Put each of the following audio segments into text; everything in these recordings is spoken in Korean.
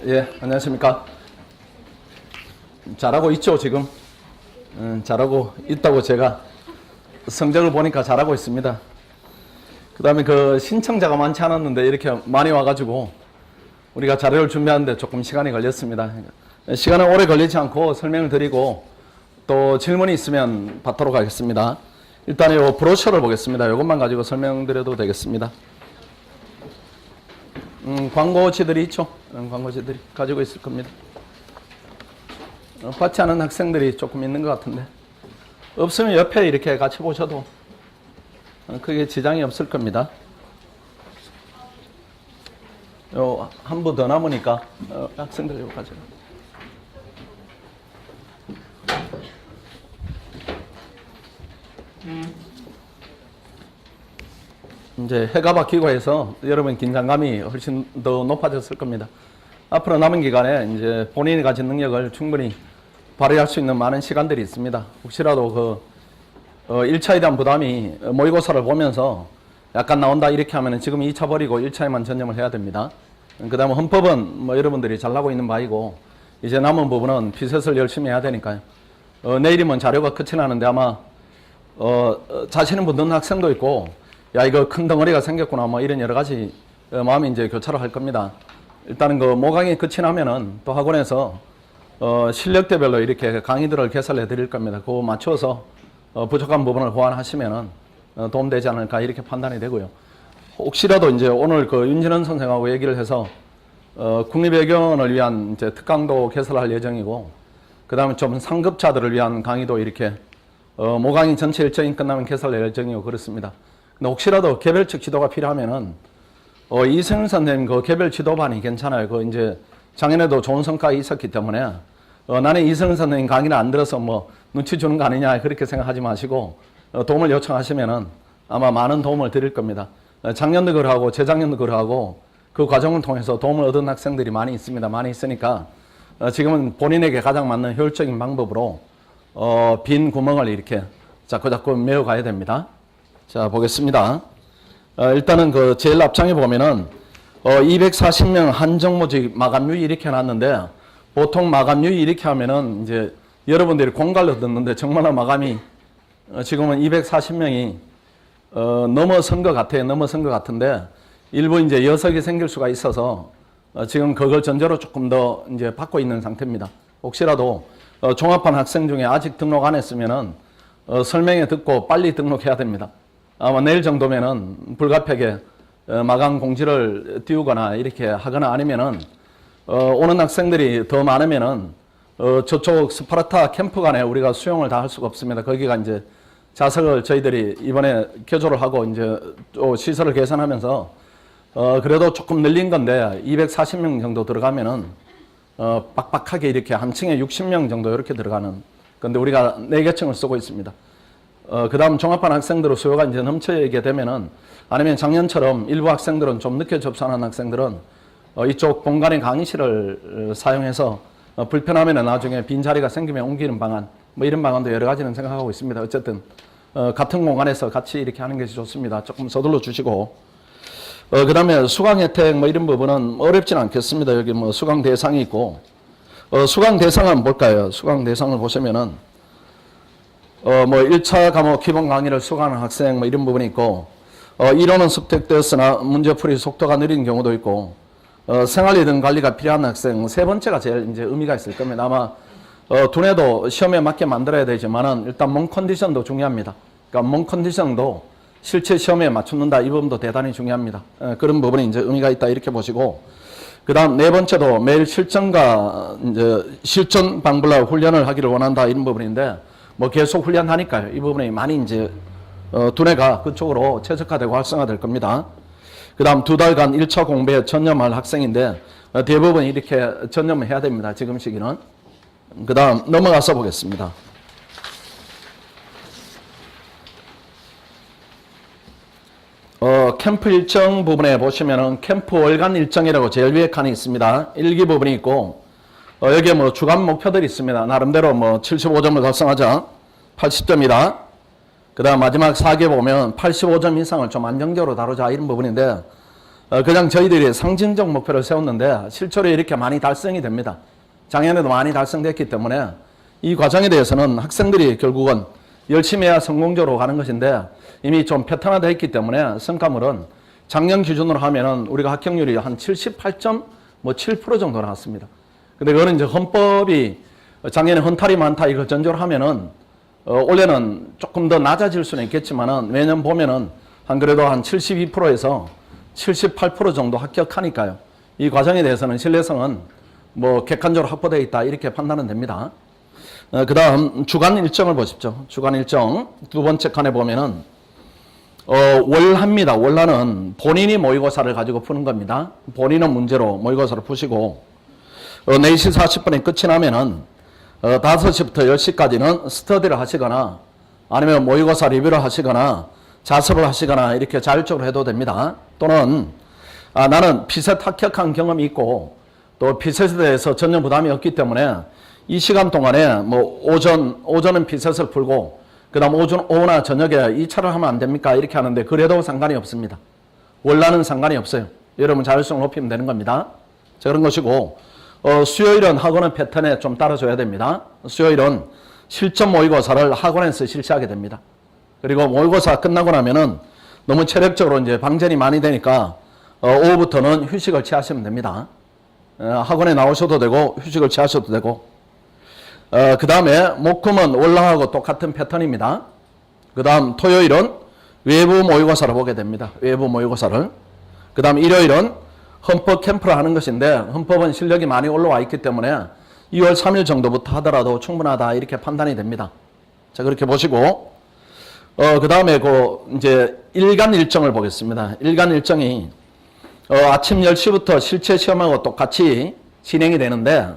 예, 안녕하십니까. 잘하고 있죠, 지금? 잘하고 있다고 제가 성적을 보니까 잘하고 있습니다. 그 다음에 신청자가 많지 않았는데 이렇게 많이 와가지고 우리가 자료를 준비하는데 조금 시간이 걸렸습니다. 시간은 오래 걸리지 않고 설명을 드리고 또 질문이 있으면 받도록 하겠습니다. 일단 이 브로셔를 보겠습니다. 이것만 가지고 설명드려도 되겠습니다. 광고지들이 있죠. 광고지들이 가지고 있을 겁니다. 받지 않은 학생들이 조금 있는 것 같은데 없으면 옆에 이렇게 같이 보셔도 크게 지장이 없을 겁니다. 한 부 더 남으니까 학생들 이거 가져가. 이제 해가 바뀌고 해서 여러분 긴장감이 훨씬 더 높아졌을 겁니다. 앞으로 남은 기간에 이제 본인이 가진 능력을 충분히 발휘할 수 있는 많은 시간들이 있습니다. 혹시라도 1차에 대한 부담이 모의고사를 보면서 약간 나온다 이렇게 하면 지금 2차 버리고 1차에만 전념을 해야 됩니다. 그 다음에 헌법은 여러분들이 잘나고 있는 바이고 이제 남은 부분은 피셋을 열심히 해야 되니까요. 내일이면 자료가 끝이 나는데 아마 자신은 붙는 학생도 있고 야 이거 큰 덩어리가 생겼구나 이런 여러 가지 마음이 이제 교차를 할 겁니다. 일단은 모강이 끝이 나면은 또 학원에서 실력대별로 이렇게 강의들을 개설해 드릴 겁니다. 그거 맞춰서 부족한 부분을 보완하시면은 도움되지 않을까 이렇게 판단이 되고요. 혹시라도 이제 오늘 윤진원 선생하고 얘기를 해서 국립외교원을 위한 이제 특강도 개설할 예정이고 그 다음에 좀 상급자들을 위한 강의도 이렇게 모강이 전체 일정이 끝나면 개설할 예정이고 그렇습니다. 근데 혹시라도 개별적 지도가 필요하면은 이승윤 선생님 개별 지도반이 괜찮아요. 이제 작년에도 좋은 성과가 있었기 때문에 나는 이승윤 선생님 강의를 안 들어서 눈치 주는 거 아니냐 그렇게 생각하지 마시고 도움을 요청하시면은 아마 많은 도움을 드릴 겁니다. 작년도 그러하고 재작년도 그러하고 그 과정을 통해서 도움을 얻은 학생들이 많이 있습니다. 많이 있으니까 지금은 본인에게 가장 맞는 효율적인 방법으로 빈 구멍을 이렇게 자꾸 메워가야 됩니다. 자, 보겠습니다. 일단은 제일 앞장에 보면은 240명 한정모직 마감률 이렇게 해놨는데 보통 마감률 이렇게 하면은 이제 여러분들이 공갈로 듣는데 정말로 마감이 지금은 240명이 넘어선 것 같아요. 넘어선 것 같은데 일부 이제 여석이 생길 수가 있어서 지금 그걸 전제로 조금 더 이제 받고 있는 상태입니다. 혹시라도 종합반 학생 중에 아직 등록 안 했으면은 설명회 듣고 빨리 등록해야 됩니다. 아마 내일 정도면은 불가피하게 마감 공지를 띄우거나 이렇게 하거나 아니면은 오는 학생들이 더 많으면은 저쪽 스파르타 캠프간에 우리가 수용을 다 할 수가 없습니다. 거기가 이제 좌석을 저희들이 이번에 개조를 하고 이제 또 시설을 개선하면서 그래도 조금 늘린 건데 240명 정도 들어가면은 빡빡하게 이렇게 한 층에 60명 정도 이렇게 들어가는 건데 우리가 4개 층을 쓰고 있습니다. 그 다음 종합반 학생들의 수요가 이제 넘쳐게 되면은 아니면 작년처럼 일부 학생들은 좀 늦게 접수하는 학생들은 이쪽 공간의 강의실을 사용해서 불편하면 나중에 빈자리가 생기면 옮기는 방안 이런 방안도 여러 가지는 생각하고 있습니다. 어쨌든 같은 공간에서 같이 이렇게 하는 것이 좋습니다. 조금 서둘러 주시고 그 다음에 수강 혜택 이런 부분은 어렵지는 않겠습니다. 여기 수강 대상이 있고 수강 대상은 뭘까요? 수강 대상을 보시면은 1차 과목 기본 강의를 수강하는 학생 이런 부분이 있고 이론은 습득되었으나 문제풀이 속도가 느린 경우도 있고 생활리 등 관리가 필요한 학생 세 번째가 제일 이제 의미가 있을 겁니다. 아마 두뇌도 시험에 맞게 만들어야 되지만은 일단 몸 컨디션도 중요합니다. 그러니까 몸 컨디션도 실제 시험에 맞춘다 이 부분도 대단히 중요합니다. 그런 부분이 이제 의미가 있다 이렇게 보시고 그 다음 네 번째도 매일 실전과 이제 실전 방불라 훈련을 하기를 원한다 이런 부분인데 계속 훈련하니까요. 이 부분이 많이 이제 두뇌가 그쪽으로 최적화되고 활성화될 겁니다. 그 다음 2달간 1차 공부에 전념할 학생인데 대부분 이렇게 전념을 해야 됩니다. 지금 시기는. 그 다음 넘어가서 보겠습니다. 캠프 일정 부분에 보시면은 캠프 월간 일정이라고 제일 위에 칸이 있습니다. 1기 부분이 있고 여기에 주간 목표들이 있습니다. 나름대로 75점을 달성하자 80점이다. 그 다음 마지막 4개 보면 85점 이상을 좀 안정적으로 다루자 이런 부분인데 그냥 저희들이 상징적 목표를 세웠는데 실제로 이렇게 많이 달성이 됩니다. 작년에도 많이 달성됐기 때문에 이 과정에 대해서는 학생들이 결국은 열심히 해야 성공적으로 가는 것인데 이미 좀 패턴화되어 있기 때문에 성과물은 작년 기준으로 하면은 우리가 합격률이 한 78.7% 정도 나왔습니다. 근데 그거는 이제 헌법이 작년에 헌탈이 많다 이거 전제로 하면은 올해는 조금 더 낮아질 수는 있겠지만은 매년 보면은 한 그래도 한 72%에서 78% 정도 합격하니까요. 이 과정에 대해서는 신뢰성은 뭐 객관적으로 확보되어 있다 이렇게 판단은 됩니다. 그 다음 주간 일정을 보십시오. 주간 일정 두 번째 칸에 보면은 월화입니다. 월화는 본인이 모의고사를 가지고 푸는 겁니다. 본인은 문제로 모의고사를 푸시고 4시 40분에 끝이 나면은 5시부터 10시까지는 스터디를 하시거나 아니면 모의고사 리뷰를 하시거나 자습을 하시거나 이렇게 자율적으로 해도 됩니다. 또는 나는 피셋 합격한 경험이 있고 또 피셋에 대해서 전혀 부담이 없기 때문에 이 시간 동안에 뭐 오전은 피셋을 풀고 그 다음 오후나 저녁에 2차를 하면 안 됩니까? 이렇게 하는데 그래도 상관이 없습니다. 월화는 상관이 없어요. 여러분 자율성을 높이면 되는 겁니다. 자, 그런 것이고 수요일은 학원의 패턴에 좀 따라줘야 됩니다. 수요일은 실전 모의고사를 학원에서 실시하게 됩니다. 그리고 모의고사 끝나고 나면은 너무 체력적으로 이제 방전이 많이 되니까 오후부터는 휴식을 취하시면 됩니다. 학원에 나오셔도 되고 휴식을 취하셔도 되고 그 다음에 목금은 월화하고 똑같은 패턴입니다. 그 다음 토요일은 외부 모의고사를 보게 됩니다. 외부 모의고사를. 그 다음 일요일은 헌법 캠프를 하는 것인데 헌법은 실력이 많이 올라와 있기 때문에 2월 3일 정도부터 하더라도 충분하다 이렇게 판단이 됩니다. 자, 그렇게 보시고 그 다음에 이제 일간 일정을 보겠습니다. 일간 일정이 아침 10시부터 실체 시험하고 똑같이 진행이 되는데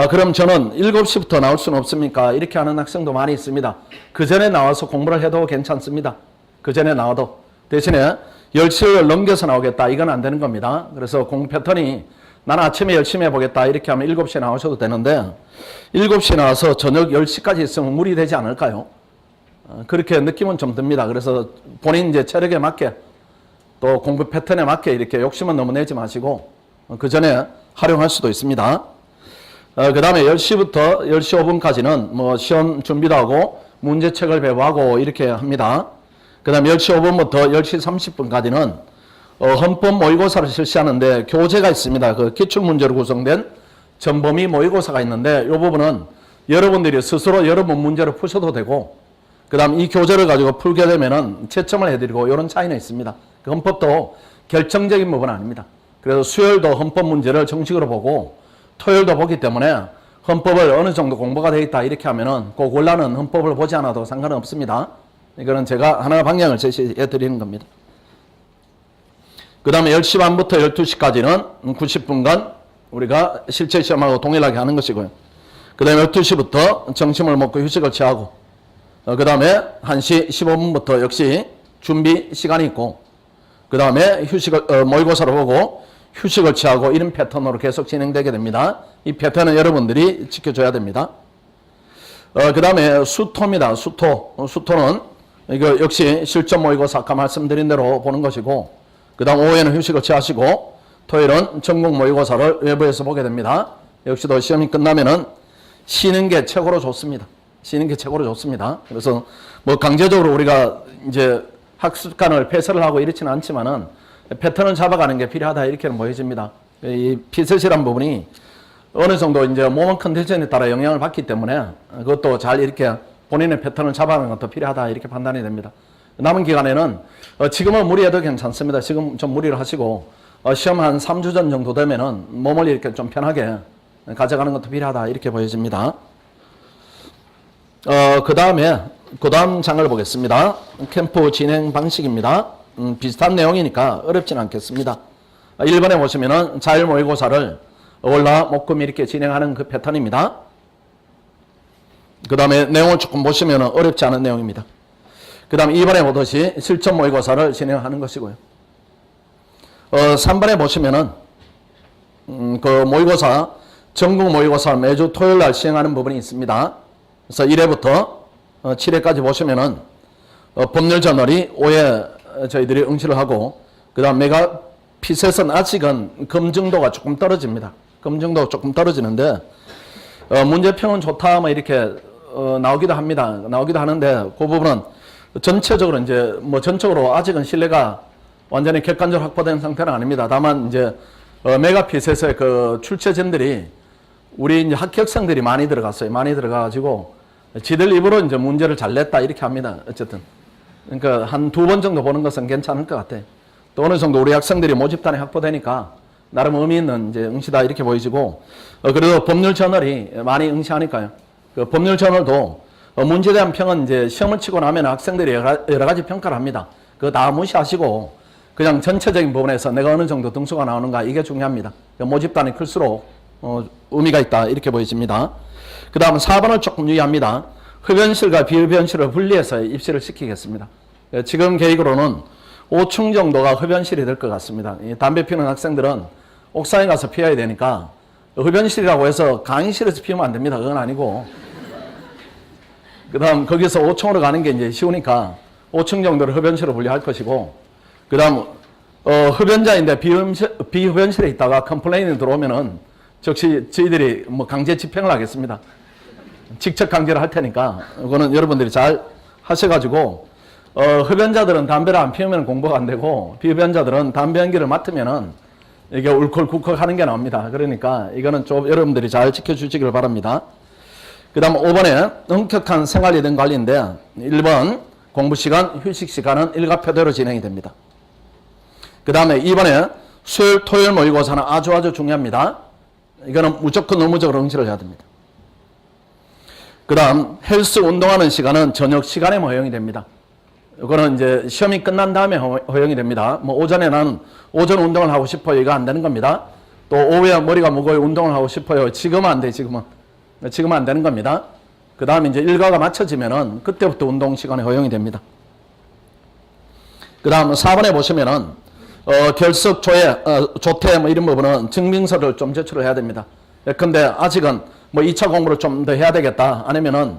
그럼 저는 7시부터 나올 수는 없습니까? 이렇게 하는 학생도 많이 있습니다. 그 전에 나와서 공부를 해도 괜찮습니다. 그 전에 나와도. 대신에 10시를 넘겨서 나오겠다. 이건 안 되는 겁니다. 그래서 공부 패턴이 나는 아침에 열심히 해보겠다. 이렇게 하면 7시에 나오셔도 되는데 7시에 나와서 저녁 10시까지 있으면 무리 되지 않을까요? 그렇게 느낌은 좀 듭니다. 그래서 본인 이제 체력에 맞게 또 공부 패턴에 맞게 이렇게 욕심은 너무 내지 마시고 그 전에 활용할 수도 있습니다. 그 다음에 10시부터 10시 5분까지는 뭐 시험 준비도 하고 문제책을 배부하고 이렇게 합니다. 그 다음에 10시 5분부터 10시 30분까지는 헌법 모의고사를 실시하는데 교재가 있습니다. 그 기출문제로 구성된 전범위 모의고사가 있는데 이 부분은 여러분들이 스스로 여러분 문제를 푸셔도 되고 그 다음 이 교재를 가지고 풀게 되면은 채점을 해드리고 이런 차이는 있습니다. 그 헌법도 결정적인 부분은 아닙니다. 그래서 수요일도 헌법 문제를 정식으로 보고 토요일도 보기 때문에 헌법을 어느 정도 공부가 되어 있다 이렇게 하면은 그 월화는 헌법을 보지 않아도 상관은 없습니다. 이거는 제가 하나 방향을 제시해 드리는 겁니다. 그 다음에 10시 반부터 12시까지는 90분간 우리가 실제 시험하고 동일하게 하는 것이고요. 그 다음에 12시부터 점심을 먹고 휴식을 취하고 그 다음에 1시 15분부터 역시 준비 시간이 있고 그 다음에 모의고사를 보고 휴식을 취하고 이런 패턴으로 계속 진행되게 됩니다. 이 패턴은 여러분들이 지켜줘야 됩니다. 그 다음에 수토입니다. 수토는 이거 역시 실전 모의고사 아까 말씀드린 대로 보는 것이고 그 다음 오후에는 휴식을 취하시고 토요일은 전국 모의고사를 외부에서 보게 됩니다. 역시도 시험이 끝나면은 쉬는 게 최고로 좋습니다. 쉬는 게 최고로 좋습니다. 그래서 뭐 강제적으로 우리가 이제 학습관을 폐설을 하고 이렇지는 않지만은 패턴을 잡아가는 게 필요하다 이렇게는 보여집니다. 이 피셋이란 부분이 어느 정도 이제 몸의 컨디션에 따라 영향을 받기 때문에 그것도 잘 이렇게 본인의 패턴을 잡아가는 것도 필요하다 이렇게 판단이 됩니다. 남은 기간에는 지금은 무리해도 괜찮습니다. 지금 좀 무리를 하시고 시험 한 3주 전 정도 되면은 몸을 이렇게 좀 편하게 가져가는 것도 필요하다 이렇게 보여집니다. 그 다음 장을 보겠습니다. 캠프 진행 방식입니다. 비슷한 내용이니까 어렵진 않겠습니다. 1번에 보시면은 자율 모의고사를 월화, 목금 이렇게 진행하는 그 패턴입니다. 그 다음에 내용을 조금 보시면은 어렵지 않은 내용입니다. 그 다음 2번에 보듯이 실전 모의고사를 진행하는 것이고요. 3번에 보시면은 그 모의고사, 전국 모의고사 매주 토요일 날 시행하는 부분이 있습니다. 그래서 1회부터 7회까지 보시면은 법률 저널이 5회 저희들이 응시를 하고 그 다음 매각 핏에서는 아직은 검증도가 조금 떨어집니다. 검증도가 조금 떨어지는데 문제평은 좋다 뭐 이렇게 나오기도 합니다. 나오기도 하는데 그 부분은 전체적으로 이제 뭐 전적으로 아직은 신뢰가 완전히 객관적으로 확보된 상태는 아닙니다. 다만 이제 메가핏에서의 그 출처진들이 우리 이제 합격생들이 많이 들어갔어요. 많이 들어가가지고 지들 입으로 이제 문제를 잘 냈다 이렇게 합니다. 어쨌든 그러니까 한 2번 정도 보는 것은 괜찮을 것 같아요. 또 어느 정도 우리 학생들이 모집단에 확보되니까 나름 의미 있는 이제 응시다 이렇게 보이지고 그래도 법률 저널이 많이 응시하니까요. 그 법률 저널도 문제에 대한 평은 이제 시험을 치고 나면 학생들이 여러 가지 평가를 합니다. 그거 다 무시하시고 그냥 전체적인 부분에서 내가 어느 정도 등수가 나오는가 이게 중요합니다. 모집단이 클수록 의미가 있다 이렇게 보여집니다. 그 다음 4번을 조금 유의합니다. 흡연실과 비흡연실을 분리해서 입시를 시키겠습니다. 지금 계획으로는 5층 정도가 흡연실이 될 것 같습니다. 담배 피우는 학생들은 옥상에 가서 피워야 되니까 흡연실이라고 해서 강의실에서 피우면 안 됩니다. 그건 아니고 그 다음 거기서 5층으로 가는 게 이제 쉬우니까 5층 정도를 흡연실로 분리할 것이고 그 다음 흡연자인데 비흡연실에 있다가 컴플레인이 들어오면은 즉시 저희들이 뭐 강제 집행을 하겠습니다. 직접 강제를 할 테니까 이거는 여러분들이 잘 하셔가지고 흡연자들은 담배를 안 피우면 공부가 안 되고 비흡연자들은 담배 연기를 맡으면은 이게 울컥울컥 하는 게 나옵니다. 그러니까 이거는 좀 여러분들이 잘 지켜주시길 바랍니다. 그 다음 5번에 엄격한 생활리듬 관리인데 1번 공부시간, 휴식시간은 일과표대로 진행이 됩니다. 그 다음에 2번에 수요일, 토요일 모의고사는 아주 중요합니다. 이거는 무조건 의무적으로 응시를 해야 됩니다. 그 다음 헬스 운동하는 시간은 저녁 시간에 허용이 됩니다. 이거는 이제 시험이 끝난 다음에 허용이 됩니다. 뭐 오전에 나는 오전 운동을 하고 싶어요. 이거 안 되는 겁니다. 또 오후에 머리가 무거워 운동을 하고 싶어요. 지금은 안 돼. 지금은 안 되는 겁니다. 그 다음에 이제 일과가 맞춰지면은 그때부터 운동 시간에 허용이 됩니다. 그 다음 4번에 보시면은 결석, 조퇴 뭐 이런 부분은 증명서를 좀 제출을 해야 됩니다. 근데 아직은 뭐 2차 공부를 좀 더 해야 되겠다. 아니면은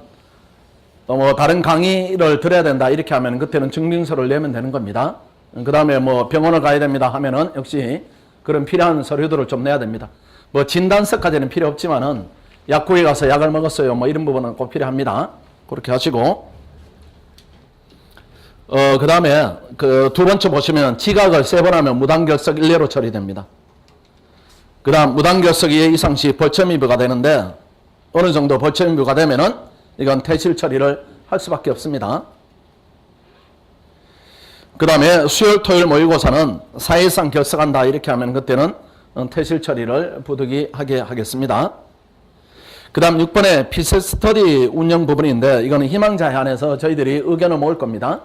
뭐 다른 강의를 들어야 된다. 이렇게 하면 그때는 증명서를 내면 되는 겁니다. 그 다음에 뭐 병원을 가야 됩니다. 하면은 역시 그런 필요한 서류들을 좀 내야 됩니다. 뭐 진단서까지는 필요 없지만은 약국에 가서 약을 먹었어요. 뭐 이런 부분은 꼭 필요합니다. 그렇게 하시고 그 다음에 그 두 번째 보시면 지각을 3번 하면 무단결석 1례로 처리됩니다. 그 다음 무단결석 2회 이상 시 벌점이부가 되는데 어느 정도 벌점이부가 되면은 이건 퇴실 처리를 할 수밖에 없습니다. 그 다음에 수요일 토요일 모의고사는 4회 이상 결석한다 이렇게 하면 그때는 퇴실 처리를 부득이하게 하겠습니다. 그 다음 6번에 피셋 스터디 운영 부분인데 이거는 희망자에 한해서 저희들이 의견을 모을 겁니다.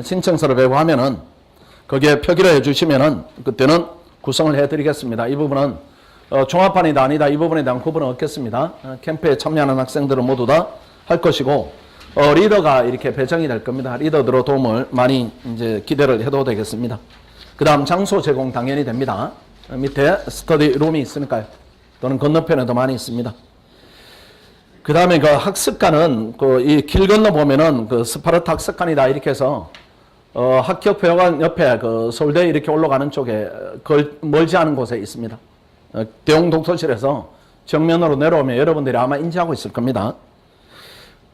신청서를 배부하면은 거기에 표기를 해주시면은 그때는 구성을 해드리겠습니다. 이 부분은 종합반이다 아니다 이 부분에 대한 구분은 없겠습니다. 캠프에 참여하는 학생들은 모두 다 할 것이고 리더가 이렇게 배정이 될 겁니다. 리더들로 도움을 많이 이제 기대를 해도 되겠습니다. 그 다음 장소 제공 당연히 됩니다. 밑에 스터디 룸이 있으니까요. 또는 건너편에도 많이 있습니다. 그 다음에 그 학습관은 이 길 건너 보면은 그 스파르타 학습관이다 이렇게 해서 학교표관 옆에 그 서울대 이렇게 올라가는 쪽에 멀지 않은 곳에 있습니다. 대웅 독서실에서 정면으로 내려오면 여러분들이 아마 인지하고 있을 겁니다.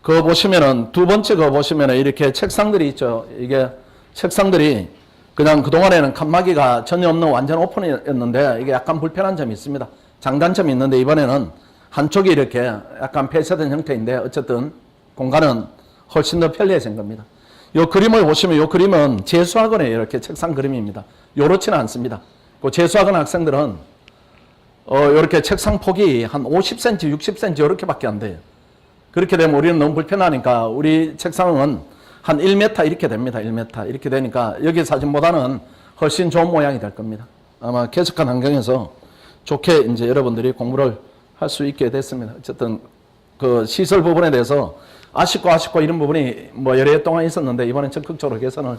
그거 보시면은 두 번째 그거 보시면은 이렇게 책상들이 있죠. 이게 책상들이 그냥 그동안에는 칸막이가 전혀 없는 완전 오픈이었는데 이게 약간 불편한 점이 있습니다. 장단점이 있는데 이번에는 한쪽이 이렇게 약간 폐쇄된 형태인데 어쨌든 공간은 훨씬 더 편리해진 겁니다. 이 그림을 보시면 이 그림은 재수학원의 이렇게 책상 그림입니다. 요렇지는 않습니다. 그 재수학원 학생들은 이렇게 책상 폭이 한 50cm, 60cm 이렇게밖에 안 돼요. 그렇게 되면 우리는 너무 불편하니까 우리 책상은 한 1m 이렇게 됩니다. 1m 이렇게 되니까 여기 사진보다는 훨씬 좋은 모양이 될 겁니다. 아마 쾌적한 환경에서 좋게 이제 여러분들이 공부를 할 수 있게 됐습니다. 어쨌든 그 시설 부분에 대해서 아쉽고 이런 부분이 뭐 여러 해 동안 있었는데 이번엔 적극적으로 개선을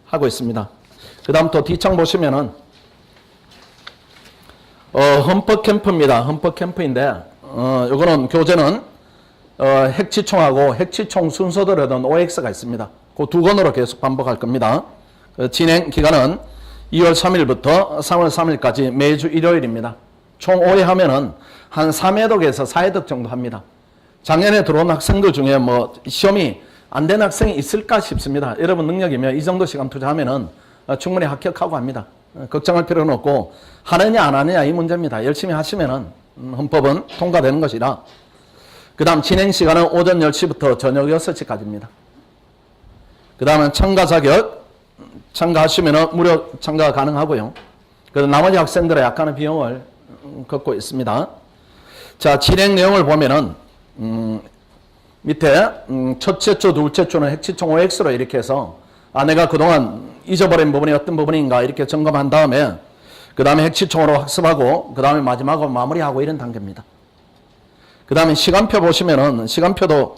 하고 있습니다. 그 다음 또 뒤창 보시면은 헌법 캠프입니다. 헌법 캠프인데 요거는 교재는 핵지총하고 핵지총 순서대로 던 OX가 있습니다. 그 두 권으로 계속 반복할 겁니다. 진행 기간은 2월 3일부터 3월 3일까지 매주 일요일입니다. 총 5회 하면은 한 3회독에서 4회독 정도 합니다. 작년에 들어온 학생들 중에 뭐 시험이 안 된 학생이 있을까 싶습니다. 여러분 능력이면 이 정도 시간 투자하면은 충분히 합격하고 합니다. 걱정할 필요는 없고 하느냐 안 하느냐 이 문제입니다. 열심히 하시면은 헌법은 통과되는 것이라. 그 다음 진행 시간은 오전 10시부터 저녁 6시까지입니다. 그 다음은 참가 자격, 참가하시면 무료 참가가 가능하고요. 그래서 나머지 학생들의 약간의 비용을 걷고 있습니다. 자, 진행 내용을 보면은, 밑에, 첫째 주, 둘째 주는 핵지총 OX로 이렇게 해서, 내가 그동안 잊어버린 부분이 어떤 부분인가 이렇게 점검한 다음에, 그 다음에 핵지총으로 학습하고, 그 다음에 마지막으로 마무리하고 이런 단계입니다. 그 다음에 시간표 보시면은, 시간표도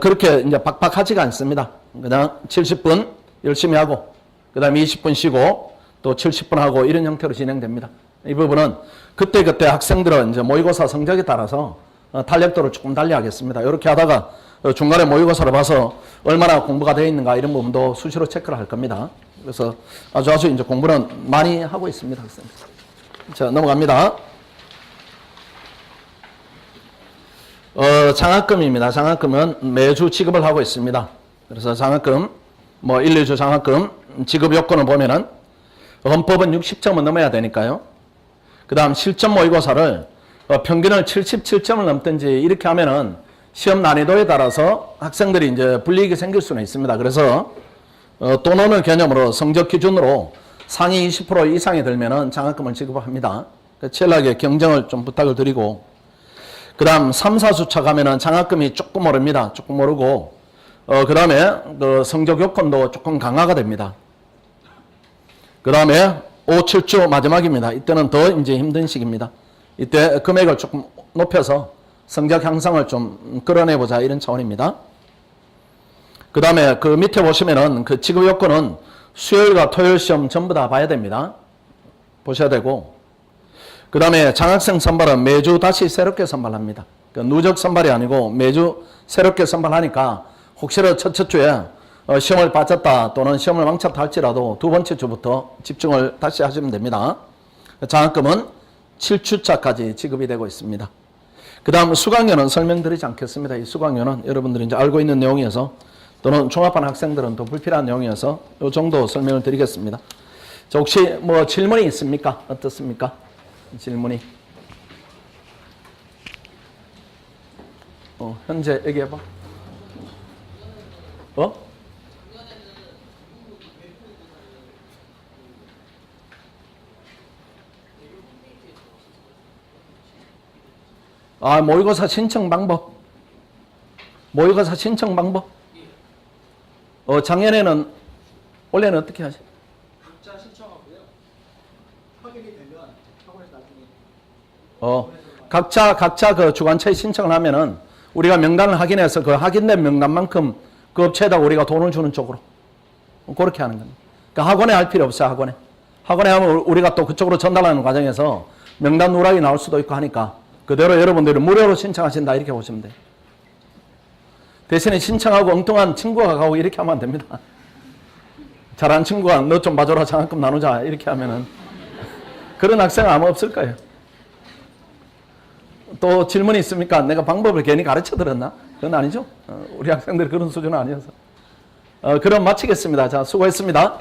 그렇게 이제 빡빡하지가 않습니다. 그냥 70분 열심히 하고, 그 다음에 20분 쉬고, 또 70분 하고 이런 형태로 진행됩니다. 이 부분은 그때그때 학생들은 이제 모의고사 성적에 따라서 탄력도를 조금 달리하겠습니다. 이렇게 하다가 중간에 모의고사를 봐서 얼마나 공부가 되어 있는가 이런 부분도 수시로 체크를 할 겁니다. 그래서 아주 이제 공부는 많이 하고 있습니다, 학생들. 자, 넘어갑니다. 장학금입니다. 장학금은 매주 지급을 하고 있습니다. 그래서 장학금, 1, 2주 장학금 지급 요건을 보면은 헌법은 60점은 넘어야 되니까요. 그 다음 실전 모의고사를 평균을 77점을 넘든지 이렇게 하면은 시험 난이도에 따라서 학생들이 이제 불이익이 생길 수는 있습니다. 그래서 돈 오는 개념으로 성적 기준으로 상위 20% 이상이 들면은 장학금을 지급합니다. 체력의 경쟁을 좀 부탁을 드리고, 그 다음 3, 4주차 가면은 장학금이 조금 오릅니다. 조금 오르고, 그 다음에 그 성적 요건도 조금 강화가 됩니다. 그 다음에 5, 7주 마지막입니다. 이때는 더 이제 힘든 시기입니다. 이때 금액을 조금 높여서 성적 향상을 좀 끌어내보자 이런 차원입니다. 그 다음에 그 밑에 보시면은 그 지급 요건은 수요일과 토요일 시험 전부 다 봐야 됩니다. 보셔야 되고, 그 다음에 장학생 선발은 매주 다시 새롭게 선발합니다. 그 누적 선발이 아니고 매주 새롭게 선발하니까 혹시라도 첫째 주에 시험을 빠졌다 또는 시험을 망쳤다 할지라도 두 번째 주부터 집중을 다시 하시면 됩니다. 장학금은 7주차까지 지급이 되고 있습니다. 그 다음 수강료는 설명드리지 않겠습니다. 이 수강료는 여러분들이 이제 알고 있는 내용이어서 또는 종합반 학생들은 더 불필요한 내용이어서 이 정도 설명을 드리겠습니다. 자, 혹시 뭐 질문이 있습니까? 어떻습니까? 질문이. 현재 얘기해봐. 모의고사 신청 방법. 모의고사 신청 방법. 작년에는, 원래는 어떻게 하지? 각자 신청하고요. 확인이 되면 학원에서 나중에. 각자 그 주관처에 신청을 하면은 우리가 명단을 확인해서 그 확인된 명단만큼 그 업체에다가 우리가 돈을 주는 쪽으로. 그렇게 하는 겁니다. 그러니까 학원에 할 필요 없어요, 학원에. 학원에 하면 우리가 또 그쪽으로 전달하는 과정에서 명단 누락이 나올 수도 있고 하니까 그대로 여러분들이 무료로 신청하신다 이렇게 보시면 돼요. 대신에 신청하고 엉뚱한 친구가 가고 이렇게 하면 안 됩니다. 잘하는 친구가 너 좀 봐줘라 장학금 나누자 이렇게 하면은 그런 학생은 아마 없을 거예요. 또 질문이 있습니까? 내가 방법을 괜히 가르쳐 드렸나? 그건 아니죠. 우리 학생들이 그런 수준은 아니어서. 그럼 마치겠습니다. 자, 수고했습니다.